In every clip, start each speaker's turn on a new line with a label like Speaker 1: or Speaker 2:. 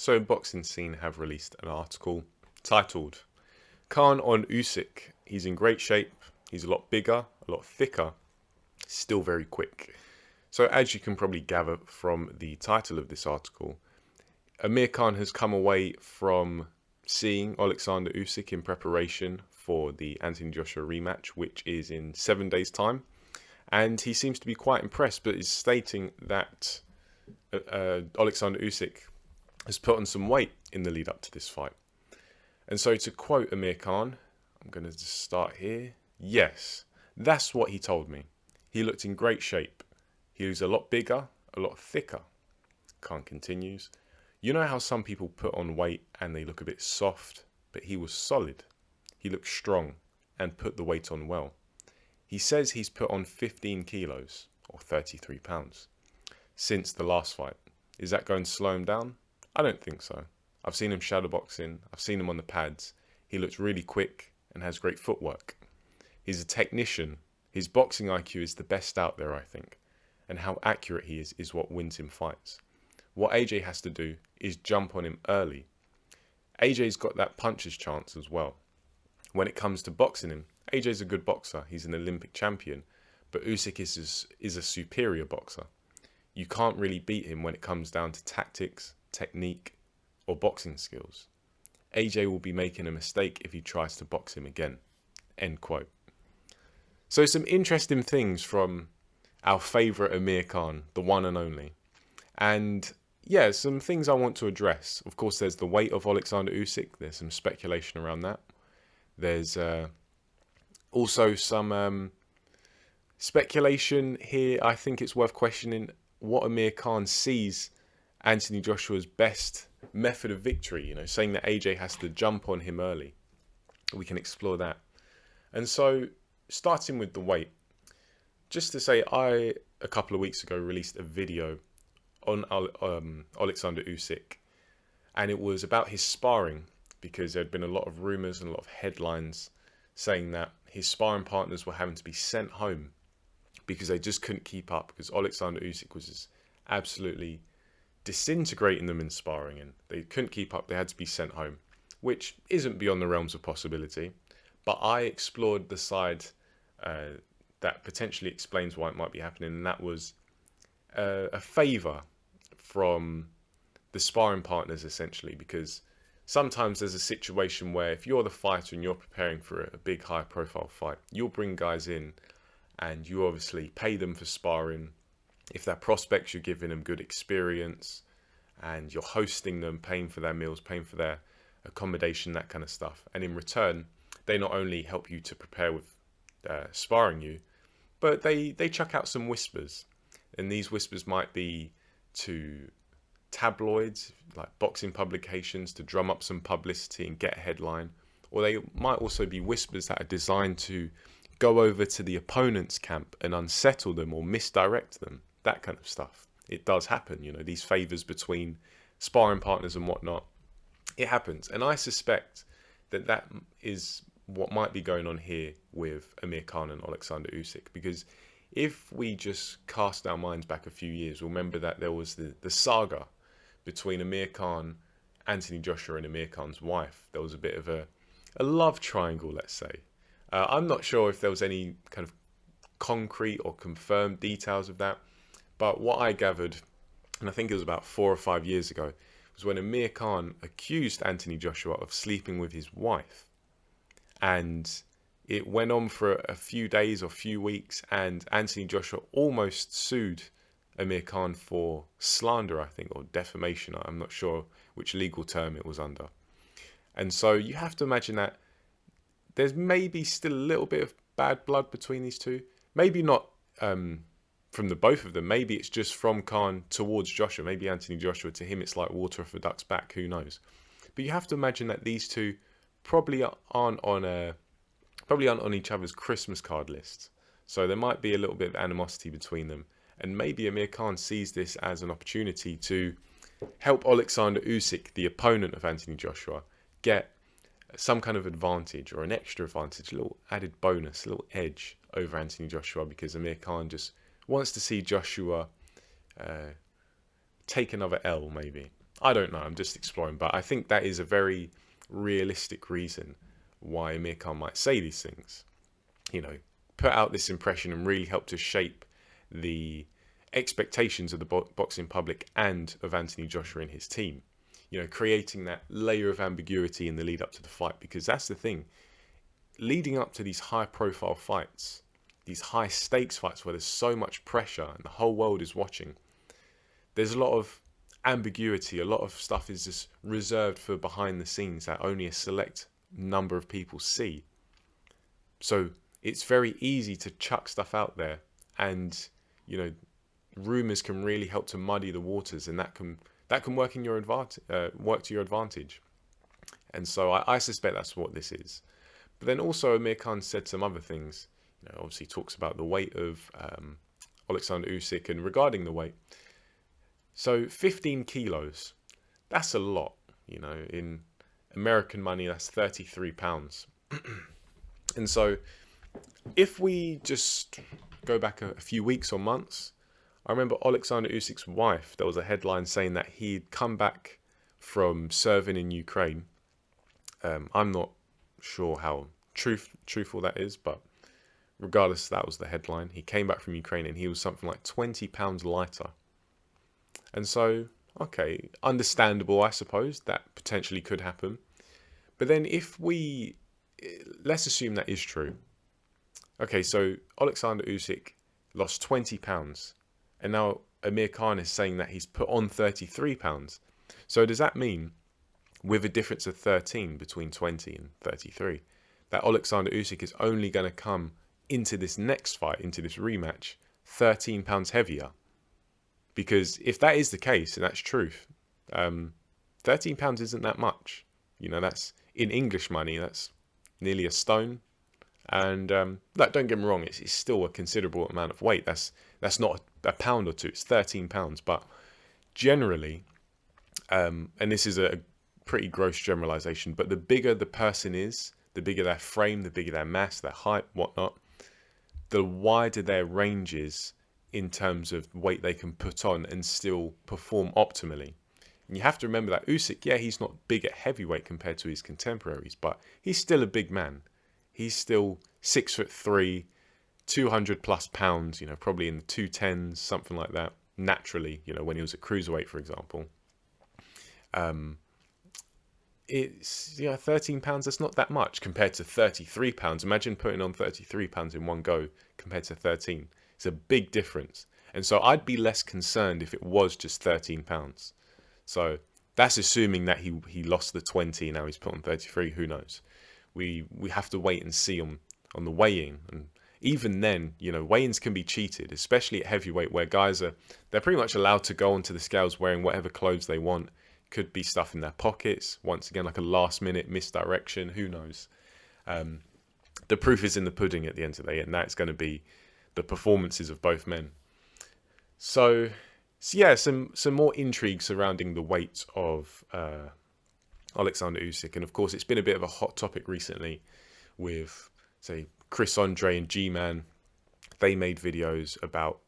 Speaker 1: So Boxing Scene have released an article titled Khan on Usyk. He's in great shape. He's a lot bigger, a lot thicker, still very quick. So as you can probably gather from the title of this article, Amir Khan has come away from seeing Oleksandr Usyk in preparation for the Anthony Joshua rematch, which is in 7 days' time. And he seems to be quite impressed, but is stating that Oleksandr Usyk has put on some weight in the lead up to this fight. And so to quote Amir Khan, I'm going to just start here. Yes, that's what he told me. He looked in great shape. He was a lot bigger, a lot thicker. Khan continues. You know how some people put on weight and they look a bit soft, but he was solid. He looked strong and put the weight on well. He says he's put on 15 kilos, or 33 pounds, since the last fight. Is that going to slow him down? I don't think so. I've seen him shadowboxing. I've seen him on the pads. He looks really quick and has great footwork. He's a technician. His boxing IQ is the best out there, I think. And how accurate he is what wins him fights. What AJ has to do is jump on him early. AJ's got that puncher's chance as well. When it comes to boxing him, AJ's a good boxer. He's an Olympic champion. But Usyk is a superior boxer. You can't really beat him when it comes down to tactics, technique, or boxing skills. AJ will be making a mistake if he tries to box him again. End quote. So some interesting things from our favourite Amir Khan, the one and only. And yeah, some things I want to address. Of course, there's the weight of Oleksandr Usyk. There's some speculation around that. There's also some speculation here. I think it's worth questioning what Amir Khan sees Anthony Joshua's best method of victory, saying that AJ has to jump on him early. We can explore that. And so, starting with the weight, just to say, a couple of weeks ago, released a video on Oleksandr Usyk, and it was about his sparring, because there had been a lot of rumours and a lot of headlines saying that his sparring partners were having to be sent home because they just couldn't keep up, because Oleksandr Usyk was just absolutely disintegrating them in sparring, and they couldn't keep up. They had to be sent home, which isn't beyond the realms of possibility. But I explored the side that potentially explains why it might be happening, and that was a favour from the sparring partners, essentially, because sometimes there's a situation where if you're the fighter and you're preparing for a big high profile fight, you'll bring guys in and you obviously pay them for sparring. If they're prospects, you're giving them good experience and you're hosting them, paying for their meals, paying for their accommodation, that kind of stuff. And in return, they not only help you to prepare with sparring you, but they chuck out some whispers. And these whispers might be to tabloids, like boxing publications, to drum up some publicity and get a headline. Or they might also be whispers that are designed to go over to the opponent's camp and unsettle them or misdirect them. That kind of stuff. It does happen, these favours between sparring partners and whatnot. It happens. And I suspect that is what might be going on here with Amir Khan and Oleksandr Usyk. Because if we just cast our minds back a few years, remember that there was the saga between Amir Khan, Anthony Joshua and Amir Khan's wife. There was a bit of a love triangle, let's say. I'm not sure if there was any kind of concrete or confirmed details of that. But what I gathered, and I think it was about 4 or 5 years ago, was when Amir Khan accused Anthony Joshua of sleeping with his wife. And it went on for a few days or few weeks, and Anthony Joshua almost sued Amir Khan for slander, I think, or defamation. I'm not sure which legal term it was under. And so you have to imagine that there's maybe still a little bit of bad blood between these two. Maybe not from the both of them. Maybe it's just from Khan towards Joshua. Maybe Anthony Joshua, to him, it's like water off a duck's back. Who knows? But you have to imagine that these two probably aren't on each other's Christmas card lists. So there might be a little bit of animosity between them. And maybe Amir Khan sees this as an opportunity to help Oleksandr Usyk, the opponent of Anthony Joshua, get some kind of advantage or an extra advantage, a little added bonus, a little edge over Anthony Joshua, because Amir Khan just wants to see Joshua take another L, maybe. I don't know. I'm just exploring, but I think that is a very realistic reason why Amir Khan might say these things. You know, put out this impression and really help to shape the expectations of the boxing public and of Anthony Joshua and his team. You know, creating that layer of ambiguity in the lead up to the fight, because that's the thing. Leading up to these high profile fights, these high stakes fights where there's so much pressure and the whole world is watching, there's a lot of ambiguity. A lot of stuff is just reserved for behind the scenes that only a select number of people see. So it's very easy to chuck stuff out there, and you know, rumors can really help to muddy the waters, and that can work in your advantage, work to your advantage. And so I suspect that's what this is. But then also Amir Khan said some other things. You know, obviously talks about the weight of Oleksandr Usyk, and regarding the weight. So 15 kilos, that's a lot. You know, in American money, that's 33 pounds. And so if we just go back a few weeks or months, I remember Oleksandr Usyk's wife, there was a headline saying that he'd come back from serving in Ukraine. I'm not sure how truthful that is, but regardless, that was the headline. He came back from Ukraine and he was something like 20 pounds lighter. And so, okay, understandable, I suppose, that potentially could happen. But then let's assume that is true. Okay, so Oleksandr Usyk lost 20 pounds, and now Amir Khan is saying that he's put on 33 pounds. So does that mean, with a difference of 13 between 20 and 33, that Oleksandr Usyk is only going to come into this next fight, into this rematch, 13 pounds heavier? Because if that is the case, and that's truth, 13 pounds isn't that much. You know, that's in English money, that's nearly a stone. And don't get me wrong, it's still a considerable amount of weight. That's not a pound or two, it's 13 pounds. But generally, and this is a pretty gross generalization, but the bigger the person is, the bigger their frame, the bigger their mass, their height, whatnot, the wider their range is in terms of weight they can put on and still perform optimally. And you have to remember that Usyk, yeah, he's not big at heavyweight compared to his contemporaries, but he's still a big man. He's still 6'3", 200 plus pounds, you know, probably in the 210s, something like that, naturally, you know, when he was at cruiserweight, for example. It's, 13 pounds, that's not that much compared to 33 pounds. Imagine putting on 33 pounds in one go compared to 13. It's a big difference. And so I'd be less concerned if it was just 13 pounds. So that's assuming that he lost the 20, now he's put on 33, who knows? We have to wait and see on the weigh-in. And even then, you know, weigh-ins can be cheated, especially at heavyweight, where they're pretty much allowed to go onto the scales wearing whatever clothes they want. Could be stuff in their pockets, once again, like a last-minute misdirection, who knows? The proof is in the pudding at the end of the day, and that's going to be the performances of both men. So yeah, some more intrigue surrounding the weight of Oleksandr Usyk, and of course it's been a bit of a hot topic recently with, say, Chris Andre and G-Man. They made videos about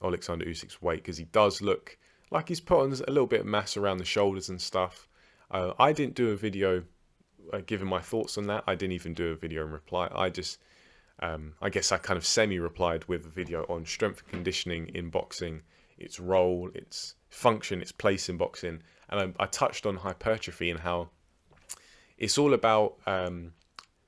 Speaker 1: Oleksandr Usyk's weight, because he does look like he's put on a little bit of mass around the shoulders and stuff. I didn't do a video giving my thoughts on that. I didn't even do a video in reply. I just I guess I kind of semi-replied with a video on strength and conditioning in boxing, its role, its function, its place in boxing. And I touched on hypertrophy and how it's all about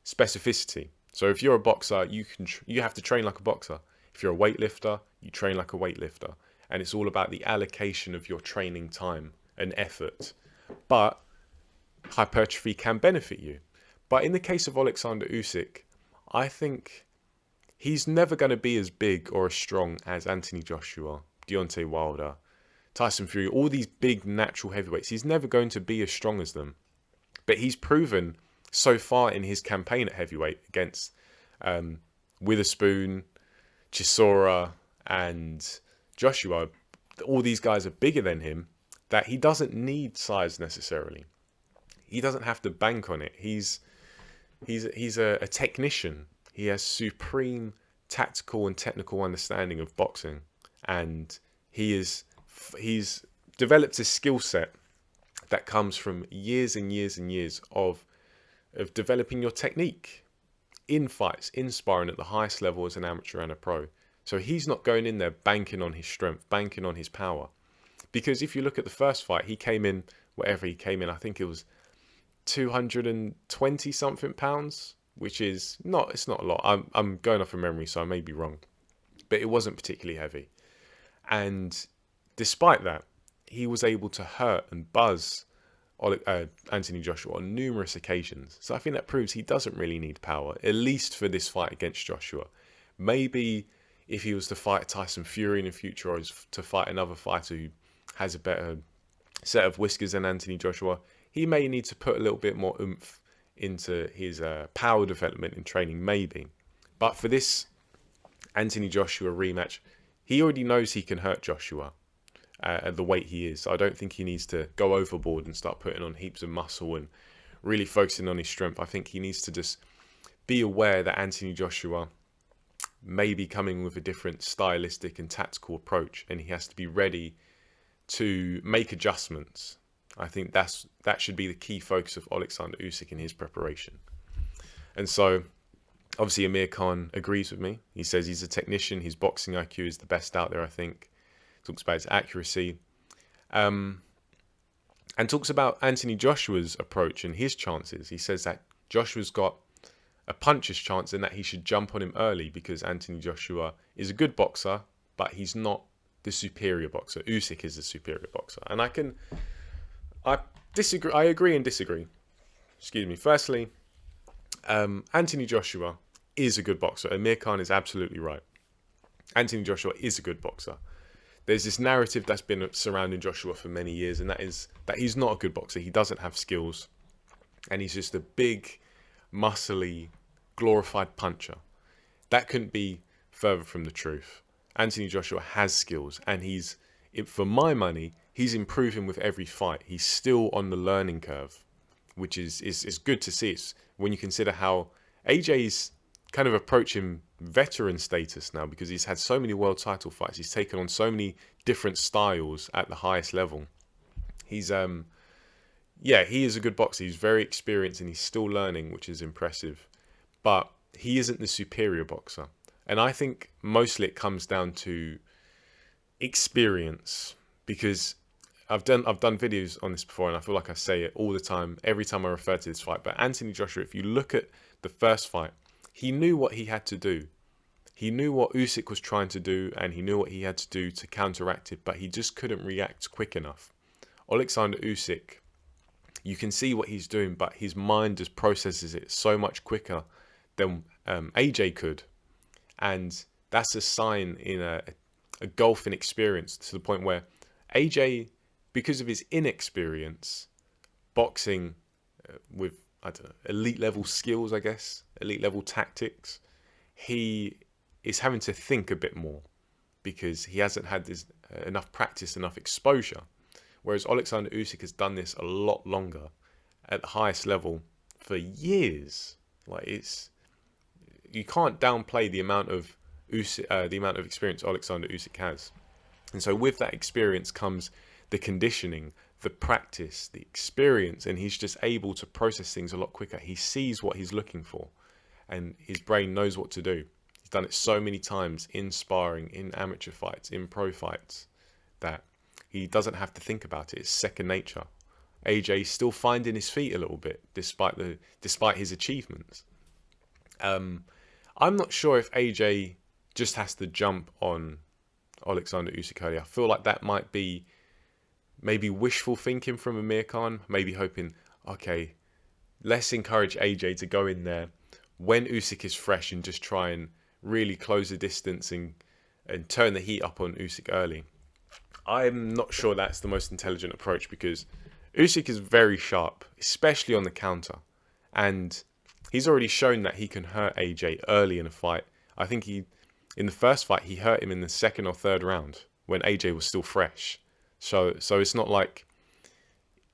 Speaker 1: specificity. So if you're a boxer, you have to train like a boxer. If you're a weightlifter, you train like a weightlifter. And it's all about the allocation of your training time and effort. But hypertrophy can benefit you. But in the case of Oleksandr Usyk, I think he's never going to be as big or as strong as Anthony Joshua, Deontay Wilder, Tyson Fury, all these big natural heavyweights. He's never going to be as strong as them. But he's proven so far in his campaign at heavyweight against Witherspoon, Chisora, and Joshua, all these guys are bigger than him, that he doesn't need size necessarily. He doesn't have to bank on it. He's a technician. He has supreme tactical and technical understanding of boxing, and he's developed his skill set that comes from years and years and years of developing your technique in fights, in sparring at the highest level as an amateur and a pro. So he's not going in there banking on his strength, banking on his power. Because if you look at the first fight, he came in, whatever he came in, I think it was 220 something pounds, which is not, it's not a lot. I'm going off of memory, so I may be wrong, but it wasn't particularly heavy. And despite that, he was able to hurt and buzz Anthony Joshua on numerous occasions. So I think that proves he doesn't really need power, at least for this fight against Joshua. Maybe if he was to fight Tyson Fury in the future, or to fight another fighter who has a better set of whiskers than Anthony Joshua, he may need to put a little bit more oomph into his power development and training, maybe. But for this Anthony Joshua rematch, he already knows he can hurt Joshua at the weight he is. So I don't think he needs to go overboard and start putting on heaps of muscle and really focusing on his strength. I think he needs to just be aware that Anthony Joshua may be coming with a different stylistic and tactical approach, and he has to be ready to make adjustments. I think that should be the key focus of Oleksandr Usyk in his preparation. And so, obviously, Amir Khan agrees with me. He says he's a technician. His boxing IQ is the best out there, I think. Talks about his accuracy. And talks about Anthony Joshua's approach and his chances. He says that Joshua's got a puncher's chance and that he should jump on him early because Anthony Joshua is a good boxer, but he's not the superior boxer. Usyk is the superior boxer. And I disagree. I agree and disagree. Excuse me. Firstly, Anthony Joshua is a good boxer. Amir Khan is absolutely right. Anthony Joshua is a good boxer. There's this narrative that's been surrounding Joshua for many years, and that is that he's not a good boxer. He doesn't have skills, and he's just a big, muscly, glorified puncher. That couldn't be further from the truth. Anthony Joshua has skills, and for my money, he's improving with every fight. He's still on the learning curve, which is good to see. It's when you consider how AJ's kind of approaching veteran status now, because he's had so many world title fights. He's taken on so many different styles at the highest level. He's he is a good boxer. He's very experienced and he's still learning, which is impressive. But he isn't the superior boxer. And I think mostly it comes down to experience, because I've done videos on this before, and I feel like I say it all the time, every time I refer to this fight. But Anthony Joshua, if you look at the first fight, he knew what he had to do. He knew what Usyk was trying to do, and he knew what he had to do to counteract it, but he just couldn't react quick enough. Oleksandr Usyk, you can see what he's doing, but his mind just processes it so much quicker than AJ could. And that's a sign in a gulf in experience, to the point where AJ, because of his inexperience, boxing with, I don't know, elite level skills, I guess, elite level tactics, he is having to think a bit more because he hasn't had this enough practice, enough exposure. Whereas Oleksandr Usyk has done this a lot longer at the highest level for years. Like, you can't downplay the amount of experience Oleksandr Usyk has. And so with that experience comes the conditioning, the practice, the experience, and he's just able to process things a lot quicker. He sees what he's looking for, and his brain knows what to do. He's done it so many times in sparring, in amateur fights, in pro fights, that he doesn't have to think about it. It's second nature. AJ's still finding his feet a little bit, despite his achievements. I'm not sure if AJ just has to jump on Oleksandr Usyk early. I feel like that might be maybe wishful thinking from Amir Khan, maybe hoping, okay, let's encourage AJ to go in there when Usyk is fresh and just try and really close the distance and turn the heat up on Usyk early. I'm not sure that's the most intelligent approach, because Usyk is very sharp, especially on the counter. And he's already shown that he can hurt AJ early in a fight. I think in the first fight, he hurt him in the second or third round when AJ was still fresh. So it's not like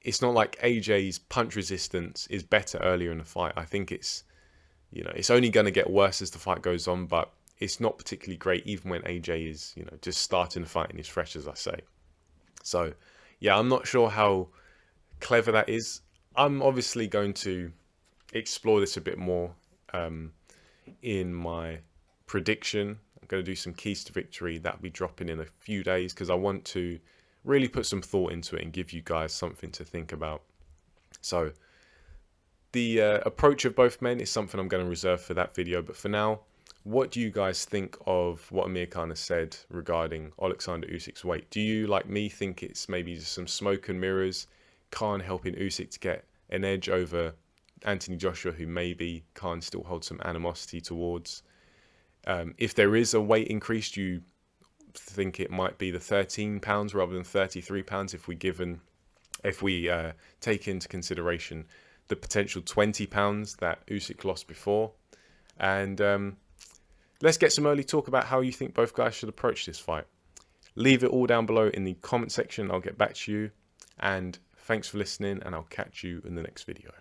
Speaker 1: AJ's punch resistance is better earlier in the fight. I think it's only going to get worse as the fight goes on, but it's not particularly great even when AJ is, just starting the fight and he's fresh, as I say. So, yeah, I'm not sure how clever that is. I'm obviously going to explore this a bit more in my prediction. I'm going to do some keys to victory that'll be dropping in a few days because I want to really put some thought into it and give you guys something to think about. So the approach of both men is something I'm going to reserve for that video. But for now, what do you guys think of what Amir Khan has said regarding Oleksandr Usyk's weight? Do you, like me, think it's maybe just some smoke and mirrors, Khan helping Usyk to get an edge over Anthony Joshua, who maybe Khan still holds some animosity towards? If there is a weight increase, do you think it might be the 13 pounds rather than 33 pounds if we take into consideration the potential 20 pounds that Usyk lost before? And let's get some early talk about how you think both guys should approach this fight. Leave it all down below in the comment section. I'll get back to you. And thanks for listening, and I'll catch you in the next video.